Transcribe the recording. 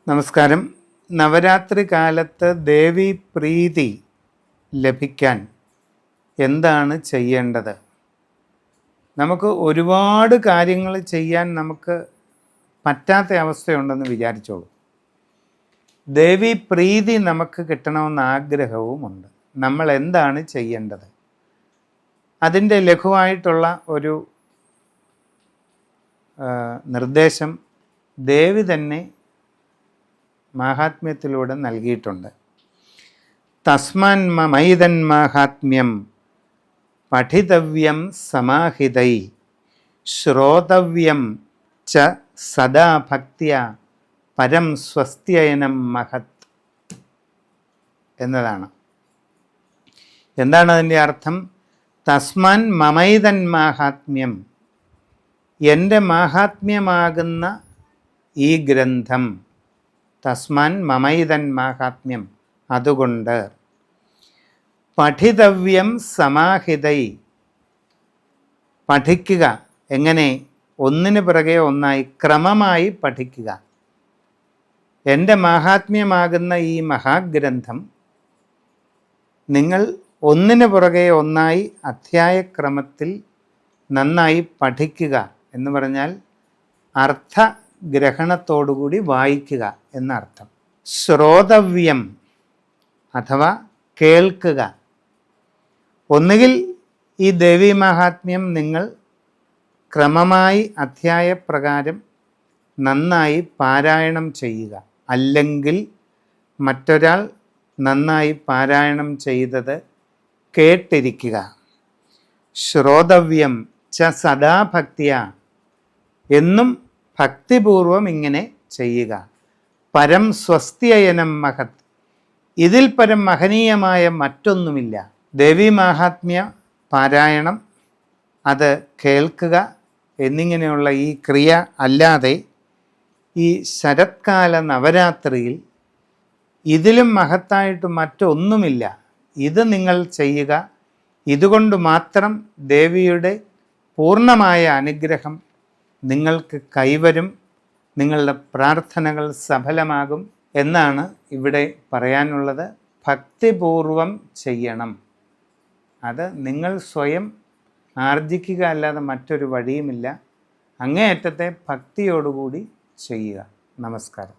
നമസ്കാരം. നവരാത്രി കാലത്ത് ദേവി പ്രീതി ലഭിക്കാൻ എന്താണ് ചെയ്യേണ്ടത്? നമുക്ക് ഒരുപാട് കാര്യങ്ങൾ ചെയ്യാൻ നമുക്ക് പറ്റാത്ത അവസ്ഥയുണ്ടെന്ന് വിചാരിച്ചോളൂ. ദേവി പ്രീതി നമുക്ക് കിട്ടണമെന്ന് ആഗ്രഹവുമുണ്ട്. നമ്മൾ എന്താണ് ചെയ്യേണ്ടത്? അതിൻ്റെ ലഘുവായിട്ടുള്ള ഒരു നിർദ്ദേശം ദേവി തന്നെ മാഹാത്മ്യത്തിലൂടെ നൽകിയിട്ടുണ്ട്. തസ്മാൻ മമൈതൻ മാഹാത്മ്യം പഠിതവ്യം സമാഹിതൈ ശ്രോതവ്യം ച സദാ ഭക്തിയ പരം സ്വസ്ത്യയനം മഹത് എന്നതാണ്. എന്താണ് അതിൻ്റെ അർത്ഥം? തസ്മാൻ മമൈതൻ മാഹാത്മ്യം, എൻ്റെ മാഹാത്മ്യമാകുന്ന ഈ ഗ്രന്ഥം, തസ്മാൻ മമൈതൻ മാഹാത്മ്യം, അതുകൊണ്ട് പഠിതവ്യം സമാഹിതൈ, പഠിക്കുക. എങ്ങനെ? ഒന്നിനു പിറകെ ഒന്നായി ക്രമമായി പഠിക്കുക. എൻ്റെ മാഹാത്മ്യമാകുന്ന ഈ മഹാഗ്രന്ഥം നിങ്ങൾ ഒന്നിനു പുറകെ ഒന്നായി അധ്യായക്രമത്തിൽ നന്നായി പഠിക്കുക എന്ന് പറഞ്ഞാൽ അർത്ഥഗ്രഹണത്തോടുകൂടി വായിക്കുക എന്നർത്ഥം. ശ്രോതവ്യം അഥവാ കേൾക്കുക. ഒന്നുകിൽ ഈ ദേവീ മാഹാത്മ്യം നിങ്ങൾ ക്രമമായി അധ്യായപ്രകാരം നന്നായി പാരായണം ചെയ്യുക, അല്ലെങ്കിൽ മറ്റൊരാൾ നന്നായി പാരായണം ചെയ്തത് കേട്ടിരിക്കുക. ശ്രോതവ്യം ച സദാ ഭക്തിയ, എന്നും ഭക്തിപൂർവം ഇങ്ങനെ ചെയ്യുക. പരം സ്വസ്ത്യയനം മഹത്, ഇതിൽ പരം മഹനീയമായ മറ്റൊന്നുമില്ല. ദേവീ മാഹാത്മ്യ പാരായണം, അത് കേൾക്കുക എന്നിങ്ങനെയുള്ള ഈ ക്രിയ അല്ലാതെ ഈ ശരത്കാല നവരാത്രിയിൽ ഇതിലും മഹത്തായിട്ട് മറ്റൊന്നുമില്ല. ഇത് നിങ്ങൾ ചെയ്യുക. ഇതുകൊണ്ട് മാത്രം ദേവിയുടെ പൂർണ്ണമായ അനുഗ്രഹം നിങ്ങൾക്ക് കൈവരും, നിങ്ങളുടെ പ്രാർത്ഥനകൾ സഫലമാകും എന്നാണ് ഇവിടെ പറയാനുള്ളത്. ഭക്തിപൂർവം ചെയ്യണം. അത് നിങ്ങൾ സ്വയം ആർജിക്കുക, അല്ലാതെ മറ്റൊരു വഴിയുമില്ല. അങ്ങേയറ്റത്തെ ഭക്തിയോടുകൂടി ചെയ്യുക. നമസ്കാരം.